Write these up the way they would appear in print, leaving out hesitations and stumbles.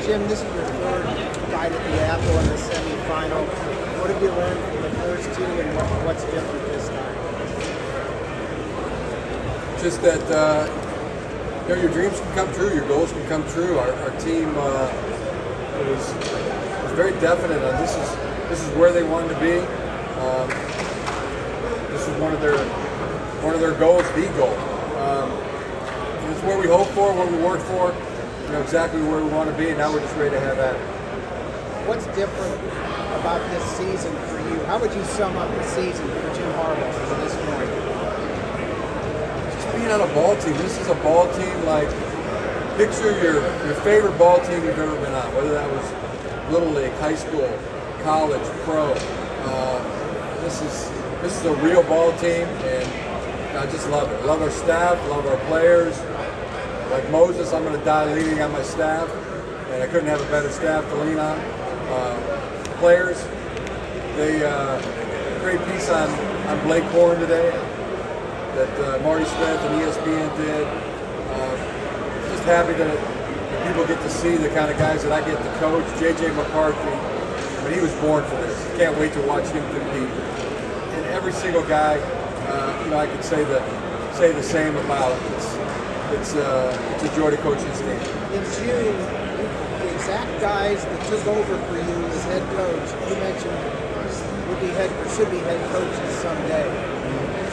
Jim, this is your third bite at the apple in the semifinal. What have you learned from the first two, and what's different this time? Just that your dreams can come true, your goals can come true. Our team was very definite on this is where they wanted to be. This is one of their goals, the goal. And it's where we hope for, what we work for. Exactly where we want to be, and now we're just ready to have at it. What's different about this season for you? How would you sum up the season for Jim Harbaugh at this point? Just being on a ball team. This is a ball team like, picture your favorite ball team you've ever been on, whether that was Little League, high school, college, pro. This is a real ball team, and I just love it. I love our staff, love our players. Like Moses, I'm going to die leaning on my staff, and I couldn't have a better staff to lean on. Players, they great piece on Blake Horn today that Marty Smith and ESPN did. Just happy that people get to see the kind of guys that I get to coach. J.J. McCarthy, I mean, he was born for this. Can't wait to watch him compete. And every single guy, I could say the same about. It's a joy to coach this team. In June, the exact guys that took over for you as head coach, you mentioned should be head coaches someday.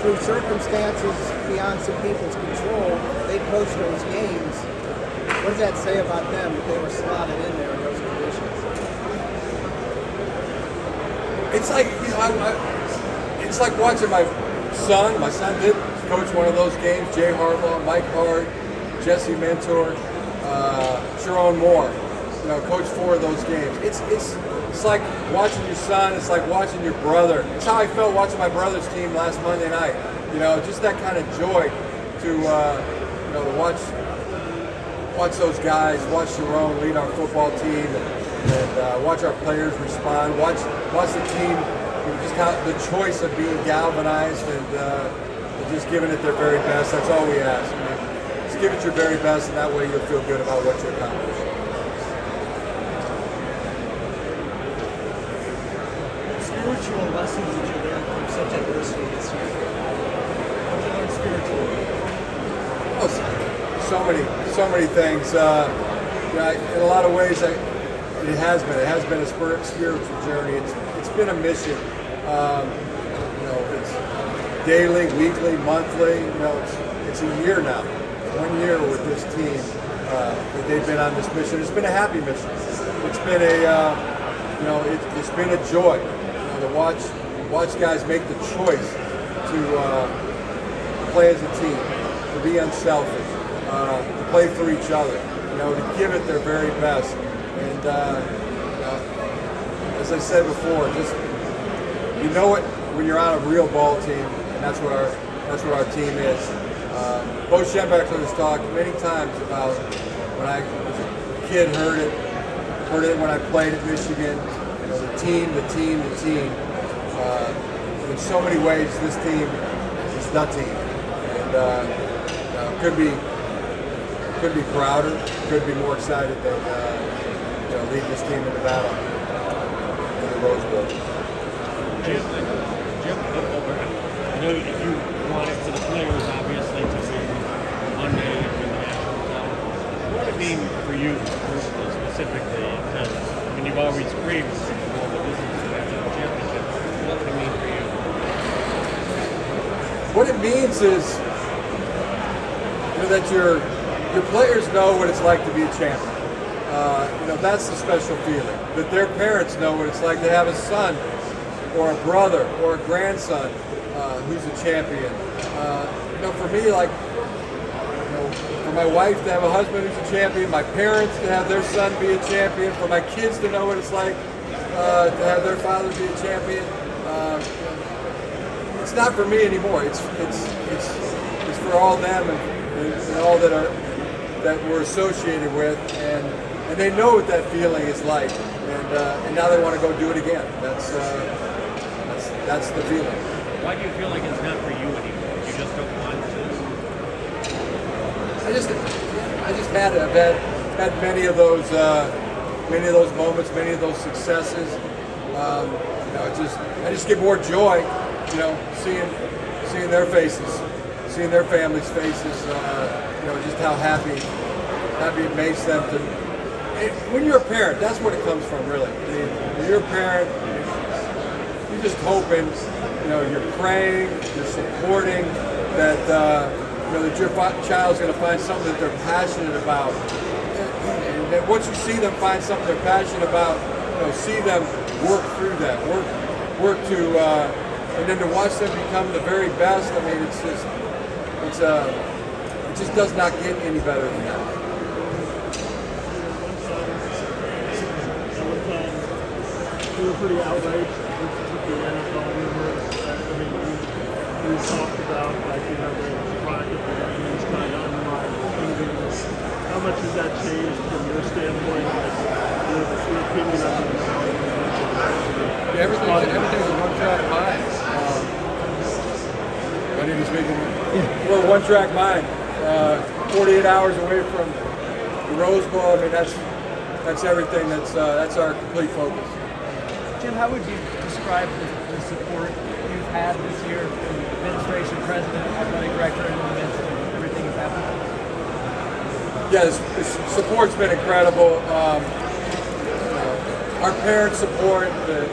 Through circumstances beyond some people's control, they coached those games. What does that say about them that they were slotted in there in those conditions? It's like it's like watching my son. My son did coach one of those games. Jay Harbaugh, Mike Hart, Jesse Mentor, Sharon Moore. Coached 4 of those games. It's like watching your son. It's like watching your brother. It's how I felt watching my brother's team last Monday night. Just that kind of joy to watch those guys, watch Sharon lead our football team, and watch our players respond. Watch the team. Just the choice of being galvanized and just giving it their very best. That's all we ask. Just give it your very best, and that way you'll feel good about what you accomplished. Spiritual lessons that you learned from such adversity this year. What did you learn spiritually? Oh, so many things. In a lot of ways, it has been a spiritual journey. It's been a mission. It's daily, weekly, monthly. It's a year now. 1 year with this team that they've been on this mission. It's been a happy mission. It's been it's been a joy to watch guys make the choice to play as a team, to be unselfish, to play for each other. To give it their very best. And as I said before, just it when you're on a real ball team, and that's what our team is. Bo Schembechler has talked many times about when I was a kid, heard it when I played at Michigan. The team. In so many ways, this team is the team, and could be prouder, could be more excited than lead this team into battle in the Rose Bowl. Jim, I know you want it for the players, obviously, to win Monday and win the national title. What does it mean for you personally, specifically? Because you've always craved the Super Bowl, but this is the national championship. What does it mean for you? What it means is that your players know what it's like to be a champion. That's the special feeling. That their parents know what it's like to have a son or a brother or a grandson who's a champion. For me, for my wife to have a husband who's a champion, my parents to have their son be a champion, for my kids to know what it's like to have their father be a champion. It's not for me anymore. It's for all them and all that we're associated with, and they know what that feeling is like, and now they want to go do it again. That's the feeling. Why do you feel like it's not for you anymore? You just don't want to? I've had many of those many of those moments, many of those successes. I just get more joy, seeing their faces, seeing their families' faces. Just how happy it makes them to. When you're a parent, that's what it comes from, really. I mean, when you're a parent, you're just hoping, you're praying, you're supporting that, that your child's going to find something that they're passionate about. And once you see them find something they're passionate about, see them work through that, work to, and then to watch them become the very best. I mean, it just does not get any better than that. We were pretty outraged with the NFL rumors. I mean, we talked about the practice and these kind of underlying things. How much has that changed from your standpoint? Your opinion on Yeah, everything's a one-track mind. I need to speak. We're a one-track mind. 48 hours away from the Rose Bowl. I mean, that's everything. That's our complete focus. Jim, how would you describe the support you've had this year from the administration, president, athletic director, and the midst of everything that's happened? Yeah, the support's been incredible. Our parents' support, the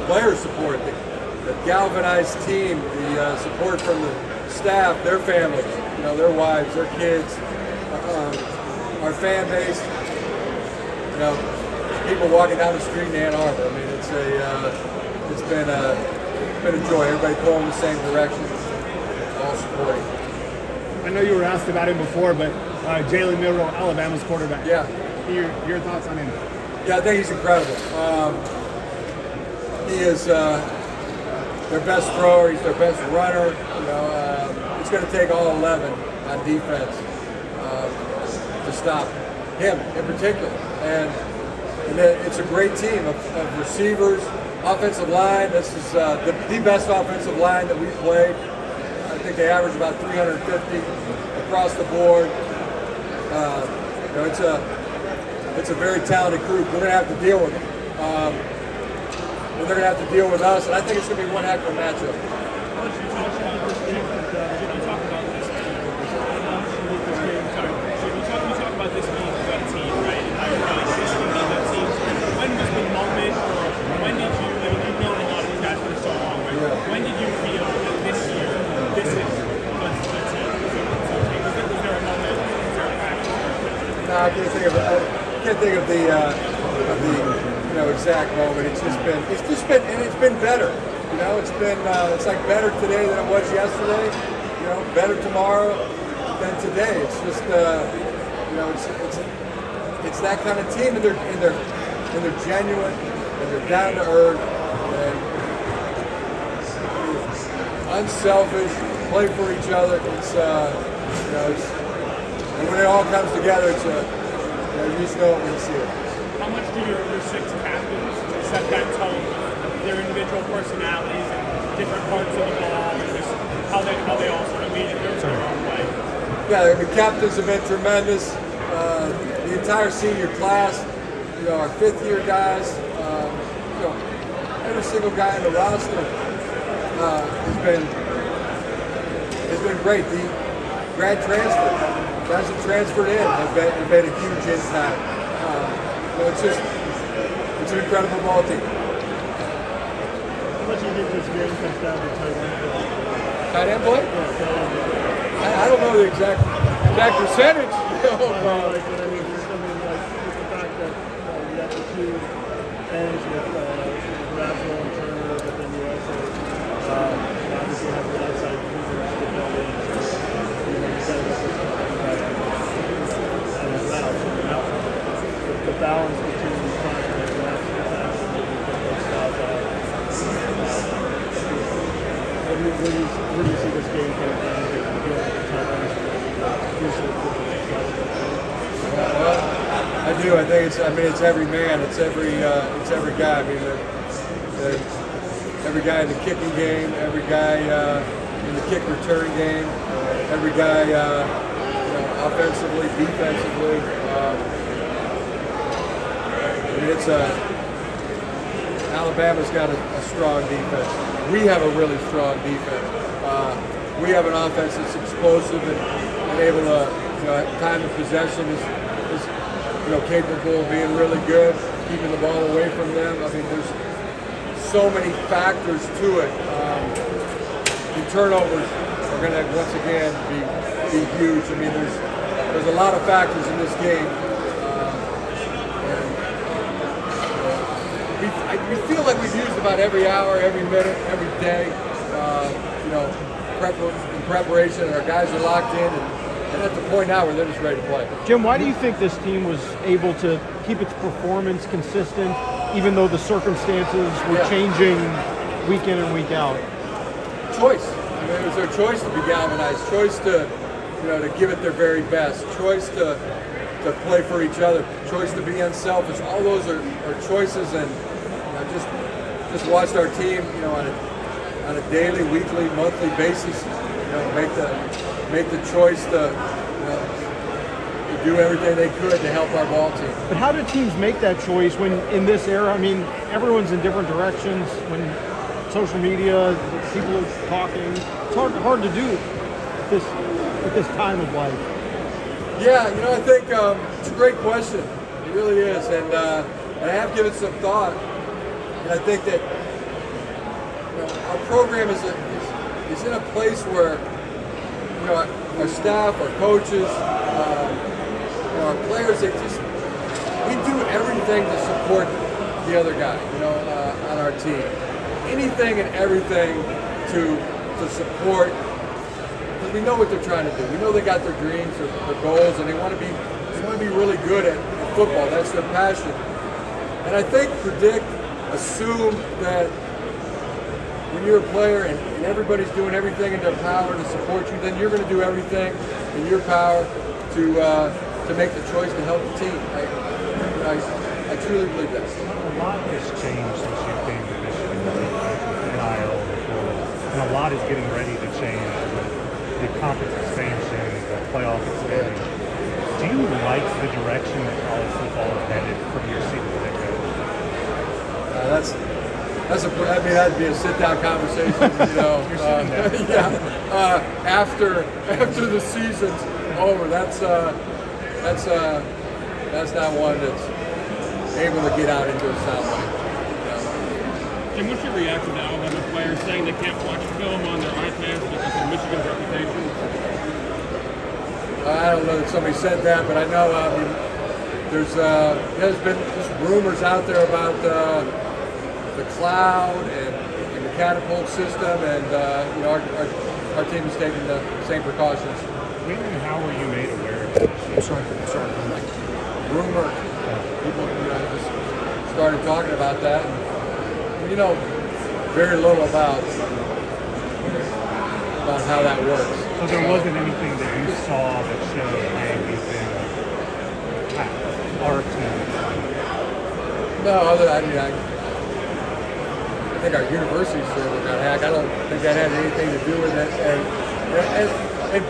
players' support, the galvanized team, the support from the staff, their families, their wives, their kids, our fan base, people walking down the street in Ann Arbor. I mean, it's been a joy. Everybody pulling in the same direction, all supporting. I know you were asked about him before, but Jalen Milroe, Alabama's quarterback. Yeah. Your thoughts on him? Yeah, I think he's incredible. He is their best thrower. He's their best runner. It's going to take all 11 on defense to stop him in particular. And it's a great team of receivers, offensive line. This is the best offensive line that we've played. I think they average about 350 across the board. It's a very talented group. We're going to have to deal with them. And they're going to have to deal with us, and I think it's going to be one heck of a matchup. When did you feel that this year, this is the team? Was there a moment? Was there a practice? No, I can't think of the exact moment. It's been better. It's like better today than it was yesterday. Better tomorrow than today. It's just it's that kind of team, and they're genuine, and they're down to earth, and unselfish, play for each other. And when it all comes together, you just know it when you see it. How much do your six captains set that tone with their individual personalities and different parts of the ball, and just how they all sort of made it their own way? Yeah, the captains have been tremendous. The entire senior class, our fifth-year guys, every single guy in the roster has been great. The grad transfer, guys that transferred in have made a huge impact. It's an incredible ball team. How much do you think this game comes down to tight end play? Tight end play? Yeah, tight end play. I don't know the exact percentage. With the fact that you have the two ends with Razzle and Turner, but then you also obviously have the outside defenders to fill in. You got to get this and as well. So the balance between the front and the left attacks and the stuff. Where do you see this game coming down to? You feel like the tight ends I do. I think it's every man. It's every guy. I mean, every guy in the kicking game, every guy in the kick return game, every guy offensively, defensively. mean, Alabama's got a strong defense. We have a really strong defense. We have an offense that's explosive and able to, time of possession is capable of being really good, keeping the ball away from them. I mean, there's so many factors to it. The turnovers are going to once again be huge. I mean, there's a lot of factors in this game. We feel like we've used about every hour, every minute, every day, in preparation, and our guys are locked in, and at the point now where they're just ready to play. Jim, why do you think this team was able to keep its performance consistent, even though the circumstances were changing week in and week out? Choice. I mean, it was their choice to be galvanized, choice to give it their very best, choice to play for each other, choice to be unselfish. All those are choices, and just watched our team, on a daily, weekly, monthly basis, make the choice to do everything they could to help our ball team. But how do teams make that choice when in this era? I mean, everyone's in different directions. When social media, people are talking, it's hard to do at this time of life. Yeah, I think it's a great question. It really is, and I have given some thought, and I think that our program is in a place where our staff, our coaches, our players, we do everything to support the other guy, on our team. Anything and everything to support, because we know what they're trying to do. We know they got their dreams, their goals, and they want to be really good at football. That's their passion. And I think assume that when you're a player and everybody's doing everything in their power to support you, then you're going to do everything in your power to make the choice to help the team. I truly believe that. A lot has changed since you came to Michigan, NIL, the portal, and a lot is getting ready to change with the conference expansion, the playoff expanding. Do you like the direction that college football is headed from your seat as head coach? That'd be a sit-down conversation, You're sitting down. After the season's over. That's not one that's able to get out into a soundbite. Jim, what's your reaction to Alabama players saying they can't watch film on their iPads because of Michigan's reputation? I don't know that somebody said that, but I know there's been just rumors out there about the cloud and the Catapult system, and our team is taking the same precautions. When and how were you made aware of this? I'm sorry. Rumor. People, just started talking about that, and very little about how that works. So there wasn't anything that you saw that showed, hey, we've been hacked, our team. No, I think our university server got hacked. I don't think that had anything to do with it. And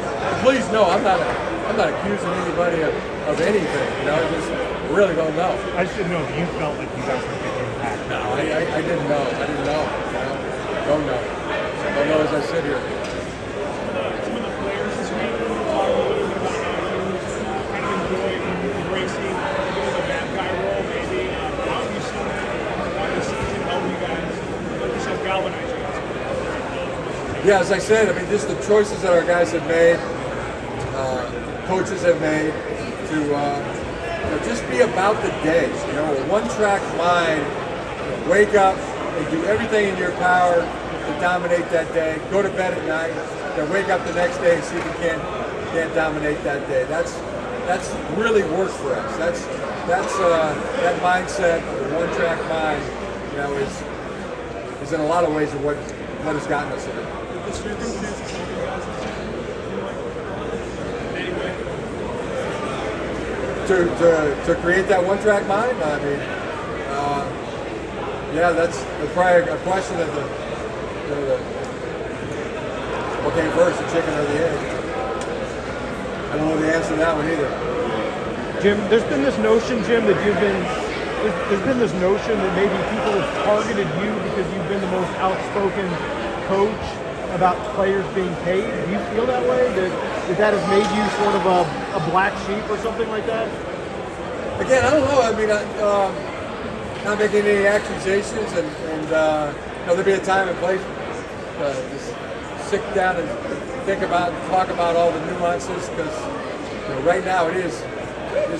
please know, I'm not accusing anybody of anything. I just really don't know. I just didn't know if you felt like you guys were getting hacked. No, I didn't know. Don't know. Don't know as I sit here. Some of the players this week talk a little bit about how you kind of enjoy embracing a bit of a bad guy role, maybe. How have you seen that? How does it help you guys? Like you said, galvanize you guys? Yeah, as I said, just the choices that our guys have made, coaches have made to just be about the day. A one-track mind. Wake up and do everything in your power to dominate that day. Go to bed at night. Then wake up the next day and see if you can't dominate that day. That's really worked for us. That mindset, the one-track mind, is in a lot of ways of what has gotten us here. To create that one-track mind, that's probably a question of what came first, the chicken or the egg. I don't know the answer to that one either. Jim, there's been this notion, Jim, that you've been there's been this notion that maybe people have targeted you because you've been the most outspoken coach about players being paid. Do you feel that way? That has made you sort of a black sheep or something like that? Again, I don't know. I mean, not making any accusations, and there'll be a time and place just sit down and think about and talk about all the nuances, because right now it is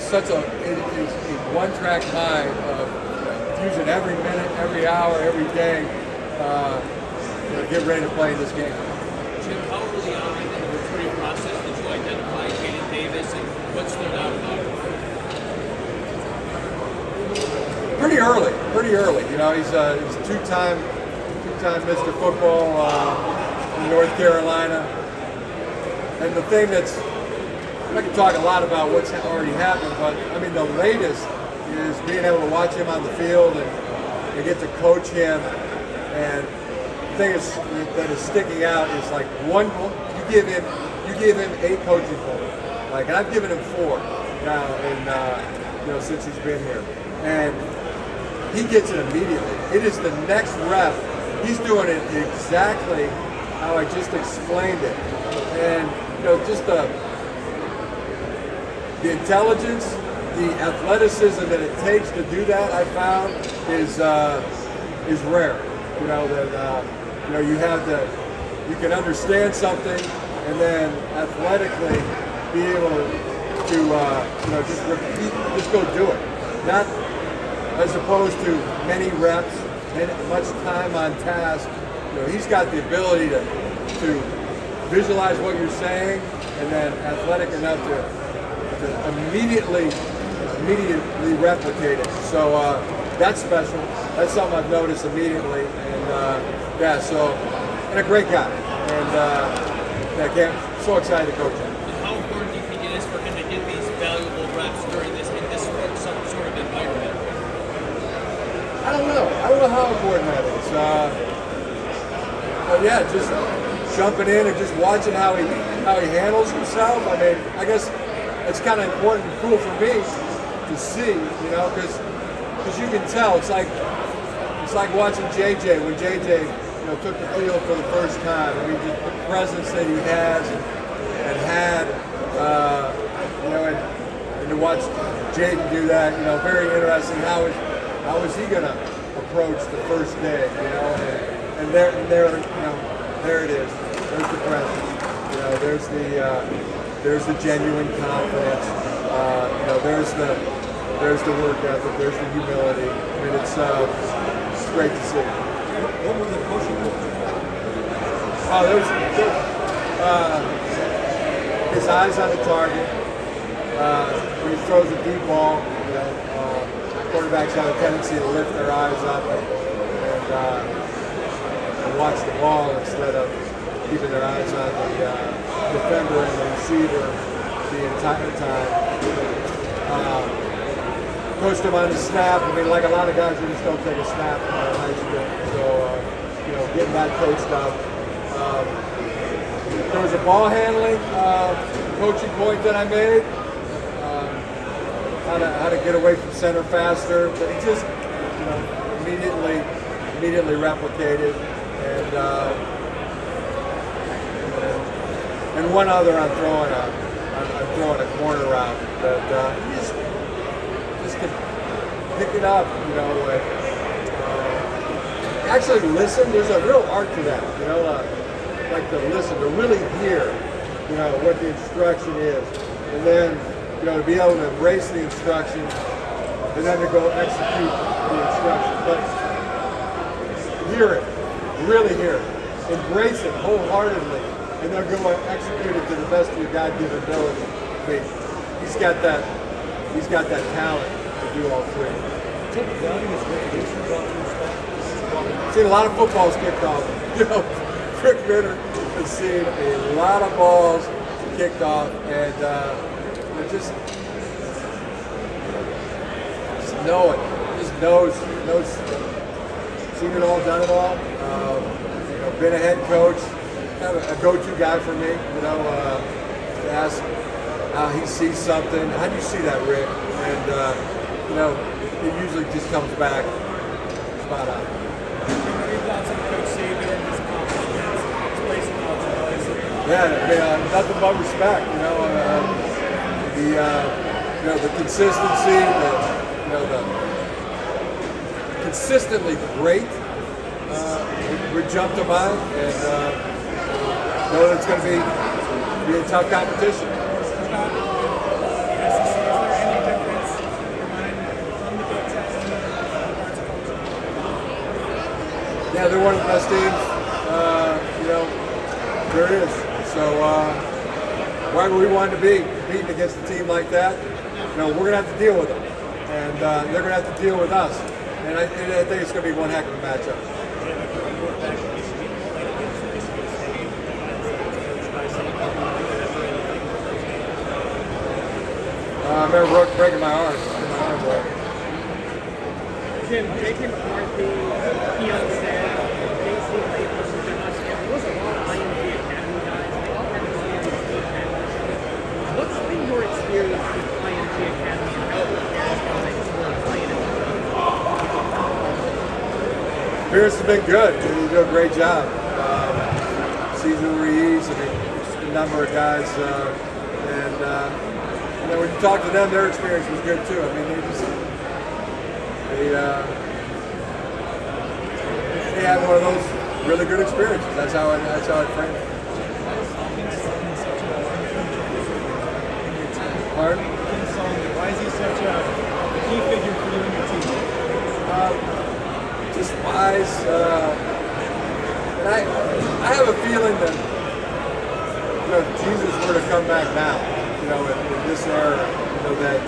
such a one-track mind of using every minute, every hour, every day. Get ready to play in this game. Jim, how early on in the recruiting process did you identify Jaden Davis, and what stood out about him? Pretty early. He's a two-time Mr. Football in North Carolina. And the thing that's, I can talk a lot about what's already happened, but I mean the latest is being able to watch him on the field and get to coach him. And the thing that is sticking out is like you give him 8 coaching points. Like, and I've given him 4 now, and since he's been here, and he gets it immediately. It is the next rep. He's doing it exactly how I just explained it, and just the intelligence, the athleticism that it takes to do that, I found is rare. You can understand something and then athletically be able to just repeat, just go do it. Not as opposed to many reps and much time on task. He's got the ability to visualize what you're saying, and then athletic enough to immediately replicate it. So that's special. That's something I've noticed immediately, and and a great guy, and so excited to coach him. And how important do you think it is for him to get these valuable reps during this some sort of environment? I don't know how important that is. But yeah, just jumping in and just watching how he handles himself. I mean, I guess it's kind of important and cool for me to see, because you can tell. It's like watching JJ when JJ took the field for the first time. I mean, just the presence that he has and had, and to watch Jaden do that, very interesting. How is he going to approach the first day? And there it is. There's the presence. There's the genuine confidence. There's the work ethic. There's the humility. I mean, it's great to see. What were the coaching goals? His eyes on the target. When he throws a deep ball, quarterbacks have a tendency to lift their eyes up and watch the ball instead of keeping their eyes on the defender and the receiver the entire time. Coached him on the snap. I mean, like a lot of guys, you just don't take a snap in high school. So, getting that coached up. There was a ball handling coaching point that I made. How to get away from center faster, but he just immediately replicated, and one other on throwing a corner route that he just can pick it up, and actually listen. There's a real art to that, like to listen, to really hear, what the instruction is, and then to be able to embrace the instruction, and then to go execute the instruction. But hear it, really hear it, embrace it wholeheartedly, and then go and execute it to the best of your God-given ability. I mean, he's got that talent to do all three. Seen a lot of footballs kicked off. Rick Ritter has seen a lot of balls kicked off, and just know it. Just knows. Seen it all, done it all. Been a head coach, kind of a go-to guy for me. To ask how he sees something. How do you see that, Rick? And it usually just comes back spot on. Your thoughts on Coach Saban, his accomplishments, his place in all the boys? Yeah, I mean, nothing but respect. You know, the consistency, the consistently great. We jumped to mind, and know that it's going to be a tough competition. Yeah, they're one of the best teams. There is. So why would we want to be competing against a team like that? We're going to have to deal with them, and they're going to have to deal with us. And I think it's going to be one heck of a matchup. I remember breaking my arm. Jim, J.K. McCarthy, Keon Stan, J.C. Lapis, and Josh, there was a lot of IMG Academy guys. They all had experience in Academy. What's been your experience with IMG Academy and how those guys were playing in the Pierce has been good. He did a great job. Cesar Ruiz, just a number of guys. When you talk to them, their experience was good too. I mean, they had one of those really good experiences. That's how I frame it. Pardon? Why is he such a key figure for you and your team? Just wise. And I have a feeling that if Jesus were to come back now, in this era, that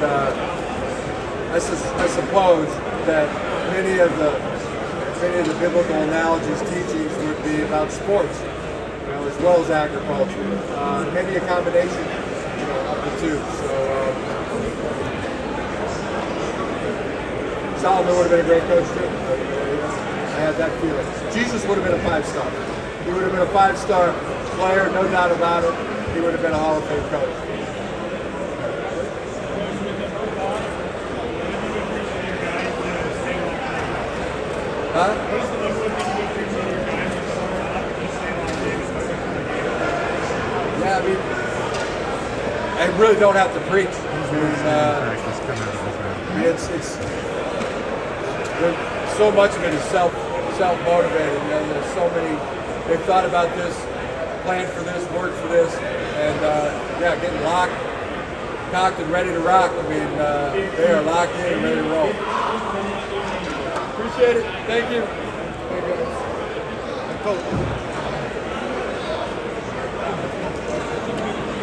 I suppose that many of the biblical analogies, teachings would be about sports, as well as agriculture. Maybe a combination, of the two. So Solomon would have been a great coach too. I had that feeling. Jesus would have been a 5-star. He would have been a 5-star player, no doubt about it. He would have been a Hall of Fame coach. Huh? Yeah, I mean, I really don't have to preach. So much of it is self-motivated. There's so many. They've thought about this, planned for this, worked for this, and getting locked, cocked, and ready to rock. I mean, they are locked in and ready to roll. Appreciate it. Thank you. Coach.